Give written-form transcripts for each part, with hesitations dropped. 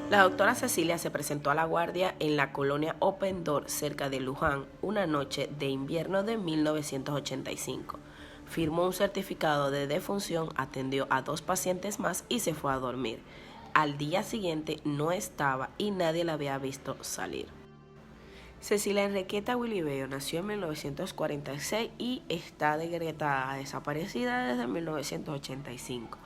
La doctora Cecilia se presentó a la guardia en la colonia Open Door, cerca de Luján, una noche de invierno de 1985. Firmó un certificado de defunción, atendió a 2 pacientes más y se fue a dormir. Al día siguiente no estaba y nadie la había visto salir. Cecilia Enriqueta Wilibeo nació en 1946 y está decretada desaparecida desde 1985.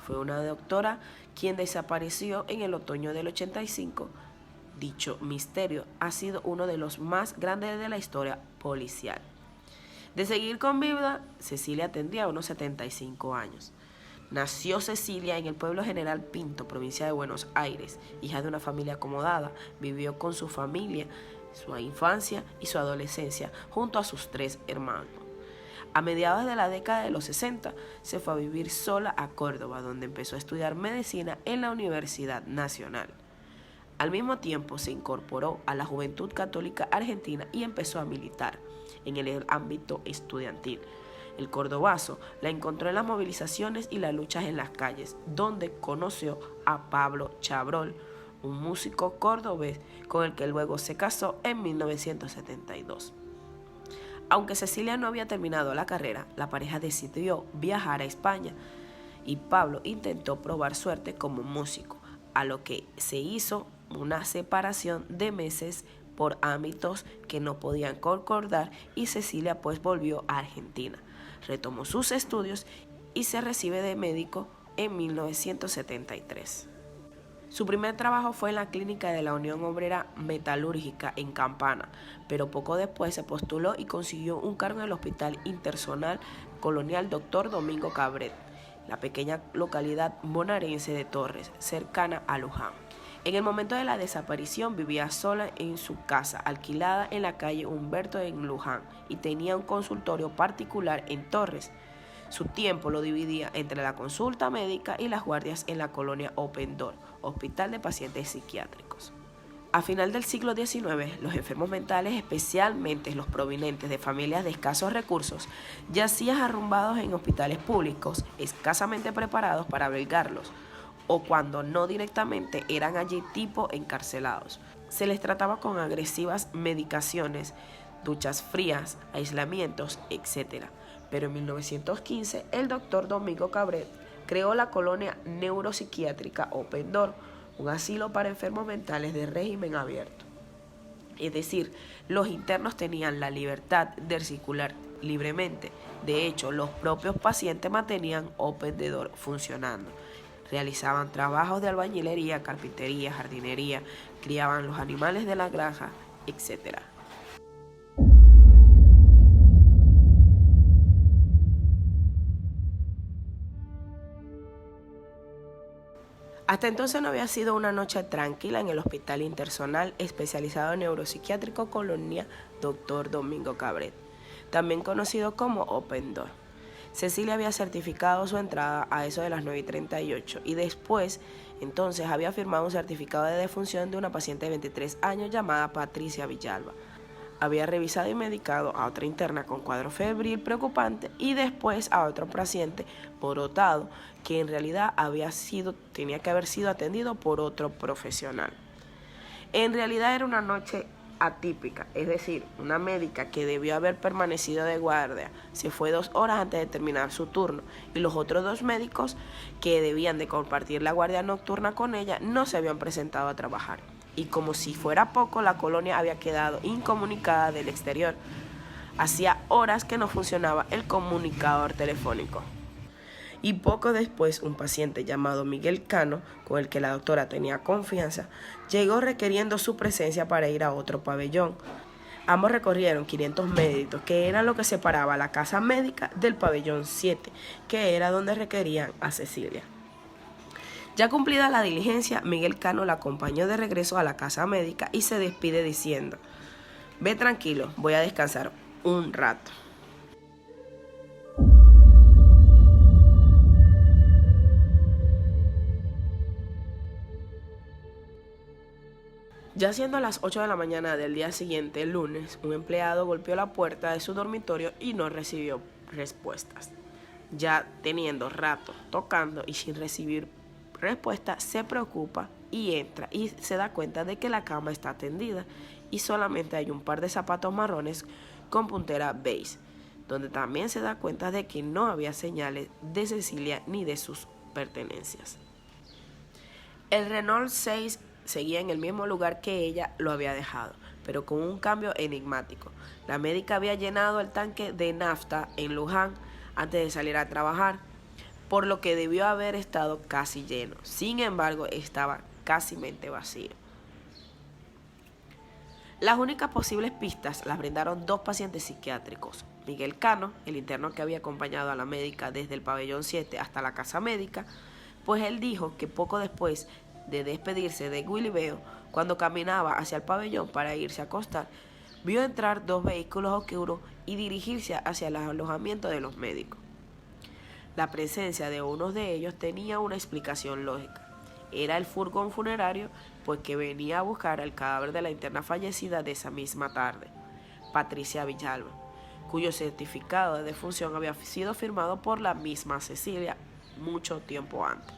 Fue una doctora quien desapareció en el otoño del 85. Dicho misterio ha sido uno de los más grandes de la historia policial. De seguir con vida, Cecilia tendría unos 75 años. Nació Cecilia en el pueblo General Pinto, provincia de Buenos Aires, hija de una familia acomodada. Vivió con su familia su infancia y su adolescencia junto a sus 3 hermanos. A mediados de la década de los 60 se fue a vivir sola a Córdoba, donde empezó a estudiar medicina en la Universidad Nacional. Al mismo tiempo se incorporó a la Juventud Católica Argentina y empezó a militar en el ámbito estudiantil. El cordobazo la encontró en las movilizaciones y las luchas en las calles, donde conoció a Pablo Chabrol, un músico cordobés con el que luego se casó en 1972. Aunque Cecilia no había terminado la carrera, la pareja decidió viajar a España y Pablo intentó probar suerte como músico, a lo que se hizo una separación de meses por ámbitos que no podían concordar y Cecilia pues volvió a Argentina. Retomó sus estudios y se recibe de médico en 1973. Su primer trabajo fue en la clínica de la Unión Obrera Metalúrgica en Campana, pero poco después se postuló y consiguió un cargo en el Hospital Internacional Colonial Dr. Domingo Cabret, la pequeña localidad bonaerense de Torres, cercana a Luján. En el momento de la desaparición vivía sola en su casa, alquilada en la calle Humberto en Luján, y tenía un consultorio particular en Torres. Su tiempo lo dividía entre la consulta médica y las guardias en la colonia Open Door, hospital de pacientes psiquiátricos. A final del siglo XIX, los enfermos mentales, especialmente los provenientes de familias de escasos recursos, yacían arrumbados en hospitales públicos, escasamente preparados para albergarlos, o cuando no directamente eran allí tipo encarcelados. Se les trataba con agresivas medicaciones, duchas frías, aislamientos, etc. Pero en 1915 el doctor Domingo Cabret creó la colonia neuropsiquiátrica Open Door, un asilo para enfermos mentales de régimen abierto. Es decir, los internos tenían la libertad de circular libremente. De hecho, los propios pacientes mantenían Open Door funcionando. Realizaban trabajos de albañilería, carpintería, jardinería, criaban los animales de la granja, etc. Hasta entonces no había sido una noche tranquila en el Hospital Internacional especializado en neuropsiquiátrico Colonia Dr. Domingo Cabret, también conocido como Open Door. Cecilia había certificado su entrada a eso de las 9:38 y después, entonces, había firmado un certificado de defunción de una paciente de 23 años llamada Patricia Villalba. Había revisado y medicado a otra interna con cuadro febril preocupante y después a otro paciente porotado que en realidad tenía que haber sido atendido por otro profesional. En realidad era una noche atípica, es decir, una médica que debió haber permanecido de guardia se fue 2 horas antes de terminar su turno y los otros 2 médicos que debían de compartir la guardia nocturna con ella no se habían presentado a trabajar. Y como si fuera poco, la colonia había quedado incomunicada del exterior. Hacía horas que no funcionaba el comunicador telefónico. Y poco después, un paciente llamado Miguel Cano, con el que la doctora tenía confianza, llegó requiriendo su presencia para ir a otro pabellón. Ambos recorrieron 500 metros, que era lo que separaba la casa médica del pabellón 7, que era donde requerían a Cecilia. Ya cumplida la diligencia, Miguel Cano la acompañó de regreso a la casa médica y se despide diciendo: «Ve tranquilo, voy a descansar un rato». Ya siendo las 8 de la mañana del día siguiente, el lunes, un empleado golpeó la puerta de su dormitorio y no recibió respuestas. Ya teniendo rato tocando y sin recibir respuesta se preocupa y entra y se da cuenta de que la cama está tendida y solamente hay un par de zapatos marrones con puntera beige, donde también se da cuenta de que no había señales de Cecilia ni de sus pertenencias. El Renault 6 seguía en el mismo lugar que ella lo había dejado, pero con un cambio enigmático. La médica había llenado el tanque de nafta en Luján antes de salir a trabajar, por lo que debió haber estado casi lleno. Sin embargo, estaba casi vacío. Las únicas posibles pistas las brindaron dos pacientes psiquiátricos. Miguel Cano, el interno que había acompañado a la médica desde el pabellón 7 hasta la casa médica, pues él dijo que poco después de despedirse de Willy Beo, cuando caminaba hacia el pabellón para irse a acostar, vio entrar dos vehículos oscuros y dirigirse hacia el alojamiento de los médicos. La presencia de uno de ellos tenía una explicación lógica. Era el furgón funerario, pues que venía a buscar el cadáver de la interna fallecida de esa misma tarde, Patricia Villalba, cuyo certificado de defunción había sido firmado por la misma Cecilia mucho tiempo antes.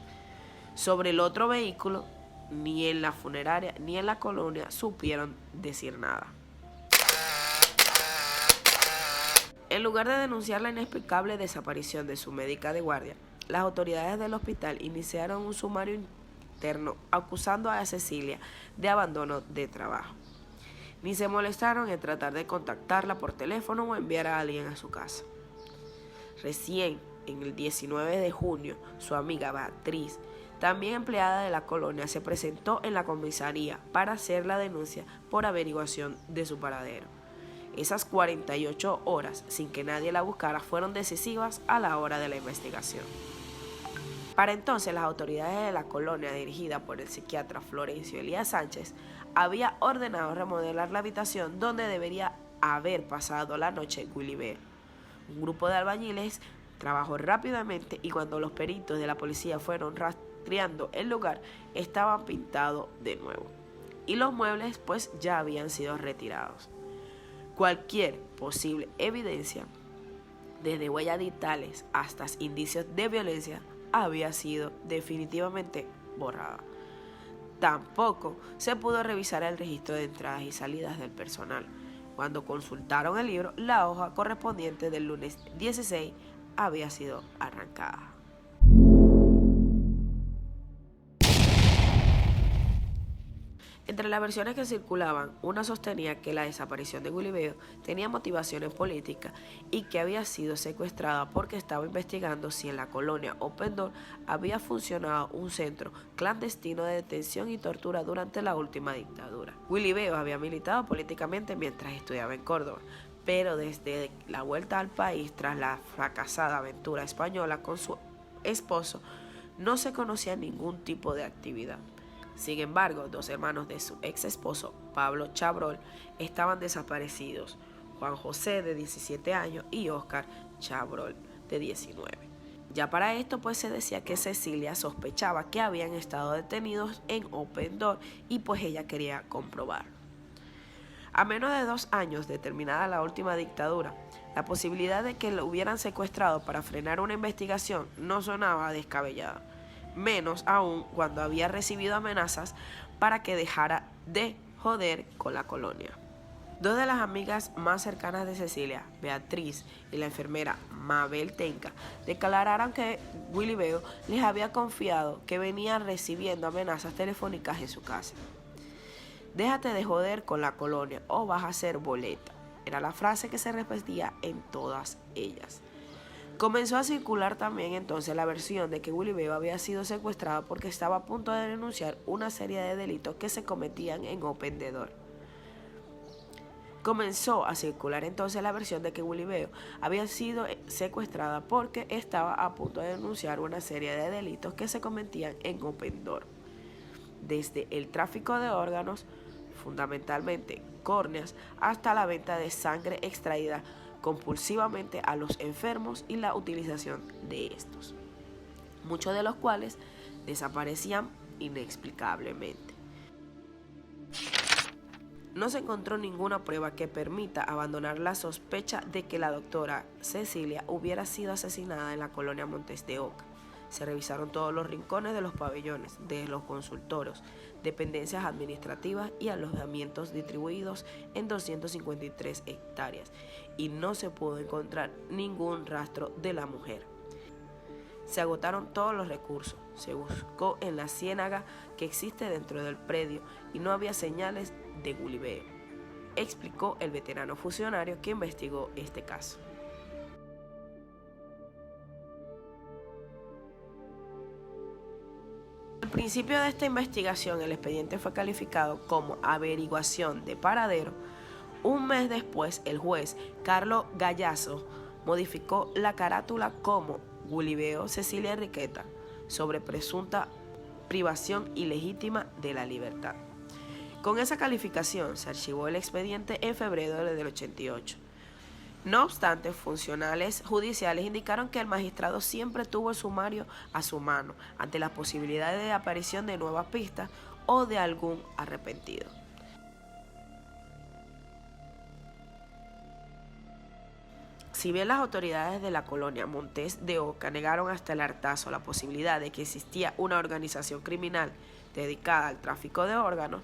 Sobre el otro vehículo, ni en la funeraria ni en la colonia supieron decir nada. En lugar de denunciar la inexplicable desaparición de su médica de guardia, las autoridades del hospital iniciaron un sumario interno acusando a Cecilia de abandono de trabajo. Ni se molestaron en tratar de contactarla por teléfono o enviar a alguien a su casa. Recién, en el 19 de junio, su amiga Beatriz, también empleada de la colonia, se presentó en la comisaría para hacer la denuncia por averiguación de su paradero. Esas 48 horas sin que nadie la buscara fueron decisivas a la hora de la investigación. Para entonces, las autoridades de la colonia, dirigida por el psiquiatra Florencio Elías Sánchez, había ordenado remodelar la habitación donde debería haber pasado la noche Willy Beo. Un grupo de albañiles trabajó rápidamente y cuando los peritos de la policía fueron rastreando el lugar, estaba pintado de nuevo. Y los muebles pues ya habían sido retirados. Cualquier posible evidencia, desde huellas digitales hasta indicios de violencia, había sido definitivamente borrada. Tampoco se pudo revisar el registro de entradas y salidas del personal. Cuando consultaron el libro, la hoja correspondiente del lunes 16 había sido arrancada. Entre las versiones que circulaban, una sostenía que la desaparición de Willy Beo tenía motivaciones políticas y que había sido secuestrada porque estaba investigando si en la colonia Open Door había funcionado un centro clandestino de detención y tortura durante la última dictadura. Willy Beo había militado políticamente mientras estudiaba en Córdoba, pero desde la vuelta al país tras la fracasada aventura española con su esposo, no se conocía ningún tipo de actividad. Sin embargo, dos hermanos de su ex esposo, Pablo Chabrol, estaban desaparecidos, Juan José, de 17 años, y Óscar Chabrol, de 19. Ya para esto, pues se decía que Cecilia sospechaba que habían estado detenidos en Open Door y pues ella quería comprobarlo. A menos de 2 años de terminada la última dictadura, la posibilidad de que lo hubieran secuestrado para frenar una investigación no sonaba descabellada. Menos aún cuando había recibido amenazas para que dejara de joder con la colonia. Dos de las amigas más cercanas de Cecilia, Beatriz y la enfermera Mabel Tenca, declararon que Willy Beo les había confiado que venía recibiendo amenazas telefónicas en su casa. Déjate de joder con la colonia o vas a ser boleta, era la frase que se repetía en todas ellas. Comenzó a circular también entonces la versión de que Willy Beo había sido secuestrado porque estaba a punto de denunciar una serie de delitos que se cometían en Open Door. Comenzó a circular entonces la versión de que Willy Beo había sido secuestrada porque estaba a punto de denunciar una serie de delitos que se cometían en Open Door. Desde el tráfico de órganos, fundamentalmente córneas, hasta la venta de sangre extraída compulsivamente a los enfermos y la utilización de estos, muchos de los cuales desaparecían inexplicablemente. No se encontró ninguna prueba que permita abandonar la sospecha de que la doctora Cecilia hubiera sido asesinada en la colonia Montes de Oca. Se revisaron todos los rincones de los pabellones, de los consultorios, dependencias administrativas y alojamientos distribuidos en 253 hectáreas y no se pudo encontrar ningún rastro de la mujer. Se agotaron todos los recursos, se buscó en la ciénaga que existe dentro del predio y no había señales de guliveo, explicó el veterano funcionario que investigó este caso. Al principio de esta investigación, el expediente fue calificado como averiguación de paradero. Un mes después, el juez Carlos Gallazo modificó la carátula como Guliveo Cecilia Enriqueta sobre presunta privación ilegítima de la libertad. Con esa calificación se archivó el expediente en febrero del 88. No obstante, funcionales judiciales indicaron que el magistrado siempre tuvo el sumario a su mano ante las posibilidades de aparición de nuevas pistas o de algún arrepentido. Si bien las autoridades de la colonia Montes de Oca negaron hasta el hartazgo la posibilidad de que existía una organización criminal dedicada al tráfico de órganos,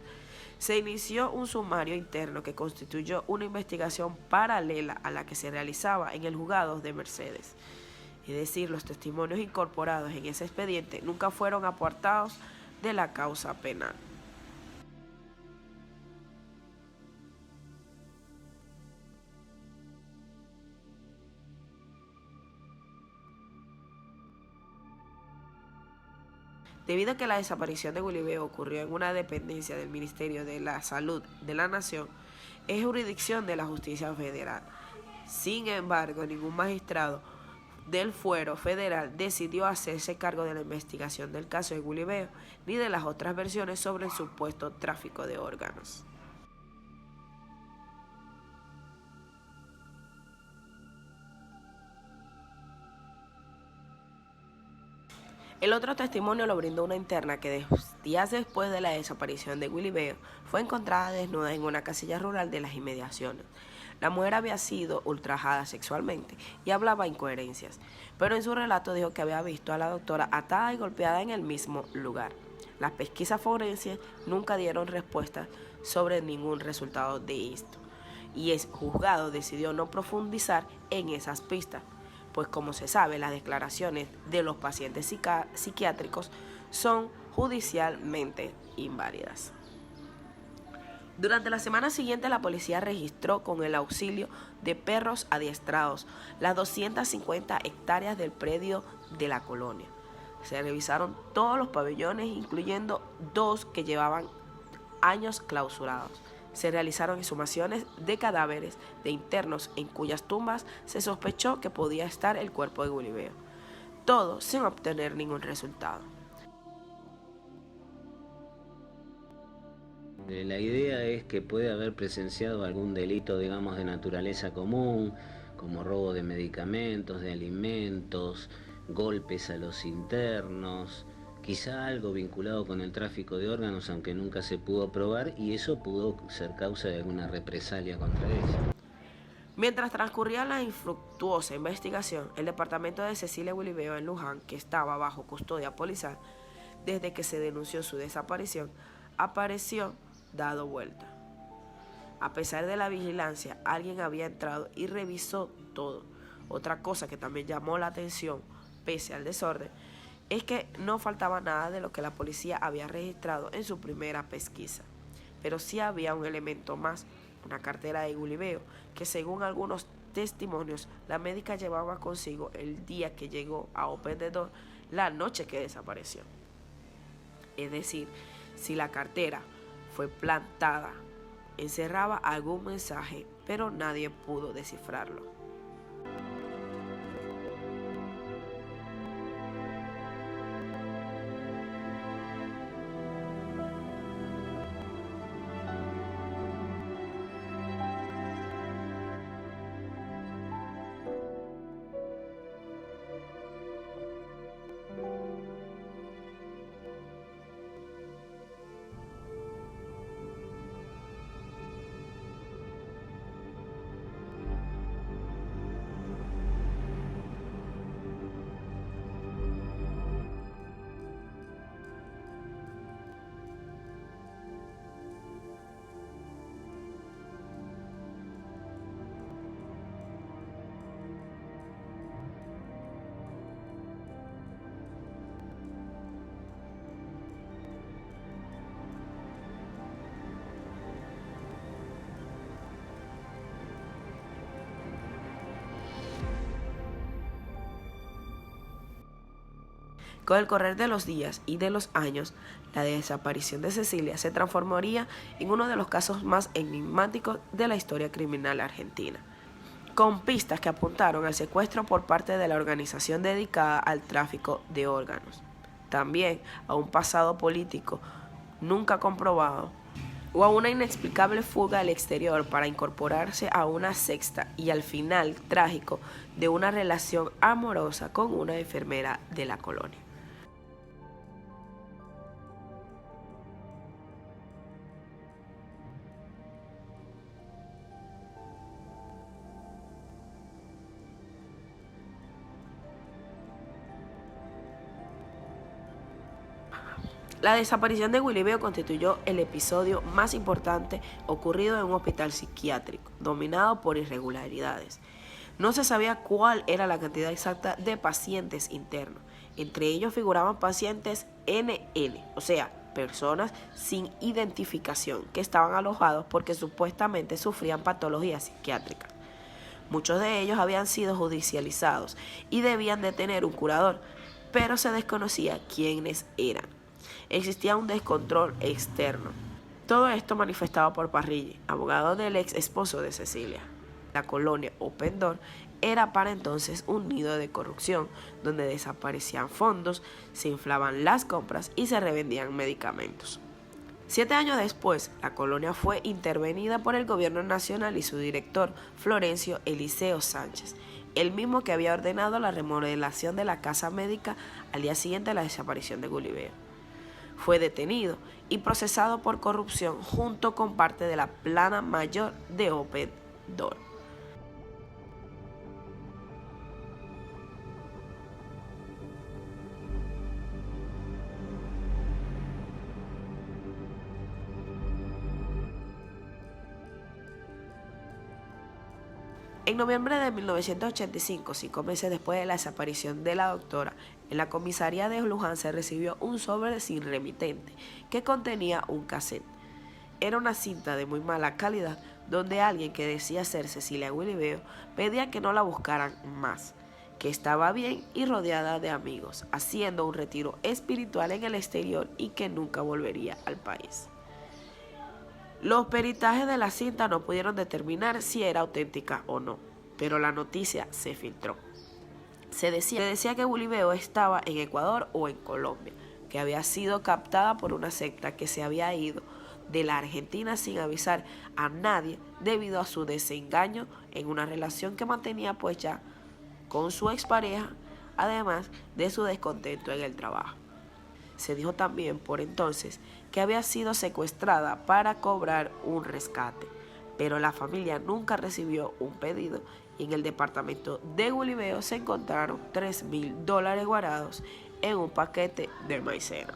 se inició un sumario interno que constituyó una investigación paralela a la que se realizaba en el juzgado de Mercedes. Es decir, los testimonios incorporados en ese expediente nunca fueron apartados de la causa penal. Debido a que la desaparición de Guliveo ocurrió en una dependencia del Ministerio de la Salud de la Nación, es jurisdicción de la Justicia Federal. Sin embargo, ningún magistrado del fuero federal decidió hacerse cargo de la investigación del caso de Guliveo ni de las otras versiones sobre el supuesto tráfico de órganos. El otro testimonio lo brindó una interna que días después de la desaparición de Guliveo fue encontrada desnuda en una casilla rural de las inmediaciones. La mujer había sido ultrajada sexualmente y hablaba incoherencias, pero en su relato dijo que había visto a la doctora atada y golpeada en el mismo lugar. Las pesquisas forenses nunca dieron respuestas sobre ningún resultado de esto, y el juzgado decidió no profundizar en esas pistas, pues como se sabe, las declaraciones de los pacientes psiquiátricos son judicialmente inválidas. Durante la semana siguiente, la policía registró con el auxilio de perros adiestrados las 250 hectáreas del predio de la colonia. Se revisaron todos los pabellones, incluyendo 2 que llevaban años clausurados. Se realizaron exhumaciones de cadáveres de internos en cuyas tumbas se sospechó que podía estar el cuerpo de Guliveo. Todo sin obtener ningún resultado. La idea es que puede haber presenciado algún delito, digamos, de naturaleza común, como robo de medicamentos, de alimentos, golpes a los internos, quizá algo vinculado con el tráfico de órganos, aunque nunca se pudo probar, y eso pudo ser causa de alguna represalia contra ella. Mientras transcurría la infructuosa investigación, el departamento de Cecilia Guliveo en Luján, que estaba bajo custodia policial desde que se denunció su desaparición, apareció dado vuelta. A pesar de la vigilancia, alguien había entrado y revisó todo. Otra cosa que también llamó la atención, pese al desorden, es que no faltaba nada de lo que la policía había registrado en su primera pesquisa. Pero sí había un elemento más, una cartera de Guliveo, que según algunos testimonios, la médica llevaba consigo el día que llegó a Open the Door, la noche que desapareció. Es decir, si la cartera fue plantada, encerraba algún mensaje, pero nadie pudo descifrarlo. Con el correr de los días y de los años, la desaparición de Cecilia se transformaría en uno de los casos más enigmáticos de la historia criminal argentina, con pistas que apuntaron al secuestro por parte de la organización dedicada al tráfico de órganos, también a un pasado político nunca comprobado, o a una inexplicable fuga al exterior para incorporarse a una sexta y al final trágico de una relación amorosa con una enfermera de la colonia. La desaparición de Willy Beo constituyó el episodio más importante ocurrido en un hospital psiquiátrico, dominado por irregularidades. No se sabía cuál era la cantidad exacta de pacientes internos. Entre ellos figuraban pacientes NN, o sea, personas sin identificación, que estaban alojados porque supuestamente sufrían patologías psiquiátricas. Muchos de ellos habían sido judicializados y debían de tener un curador, pero se desconocía quiénes eran. Existía un descontrol externo. Todo esto manifestado por Parrilli, abogado del ex esposo de Cecilia. La colonia Open Door era para entonces un nido de corrupción, donde desaparecían fondos, se inflaban las compras y se revendían medicamentos. 7 años después, la colonia fue intervenida por el gobierno nacional y su director, Florencio Eliseo Sánchez, el mismo que había ordenado la remodelación de la casa médica al día siguiente de la desaparición de Willy Beo. Fue detenido y procesado por corrupción junto con parte de la plana mayor de Open Door. En noviembre de 1985, 5 meses después de la desaparición de la doctora, en la comisaría de Luján se recibió un sobre sin remitente que contenía un cassette. Era una cinta de muy mala calidad donde alguien que decía ser Cecilia Willy Beo pedía que no la buscaran más, que estaba bien y rodeada de amigos, haciendo un retiro espiritual en el exterior y que nunca volvería al país. Los peritajes de la cinta no pudieron determinar si era auténtica o no, pero la noticia se filtró. Se decía que Willy Beo estaba en Ecuador o en Colombia, que había sido captada por una secta que se había ido de la Argentina sin avisar a nadie debido a su desengaño en una relación que mantenía pues ya con su expareja, además de su descontento en el trabajo. Se dijo también por entonces que había sido secuestrada para cobrar un rescate, pero la familia nunca recibió un pedido y en el departamento de Willy Beo se encontraron $3,000 guardados en un paquete de maicena.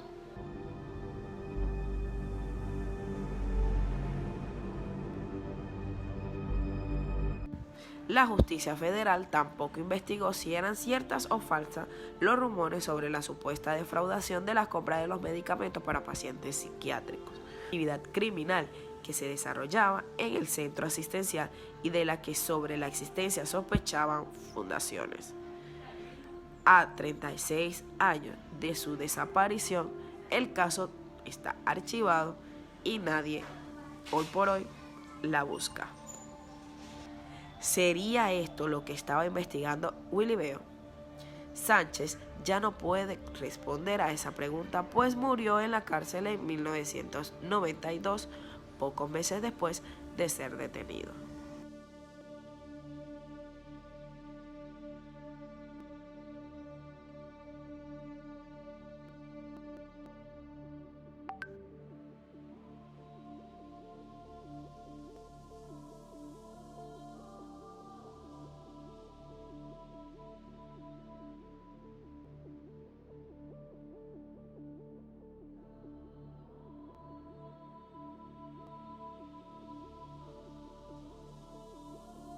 La justicia federal tampoco investigó si eran ciertas o falsas los rumores sobre la supuesta defraudación de las compras de los medicamentos para pacientes psiquiátricos, actividad criminal que se desarrollaba en el centro asistencial y de la que sobre la existencia sospechaban fundaciones. A 36 años de su desaparición, el caso está archivado y nadie, hoy por hoy, la busca. ¿Sería esto lo que estaba investigando Willy Beo? Sánchez ya no puede responder a esa pregunta, pues murió en la cárcel en 1992, pocos meses después de ser detenido.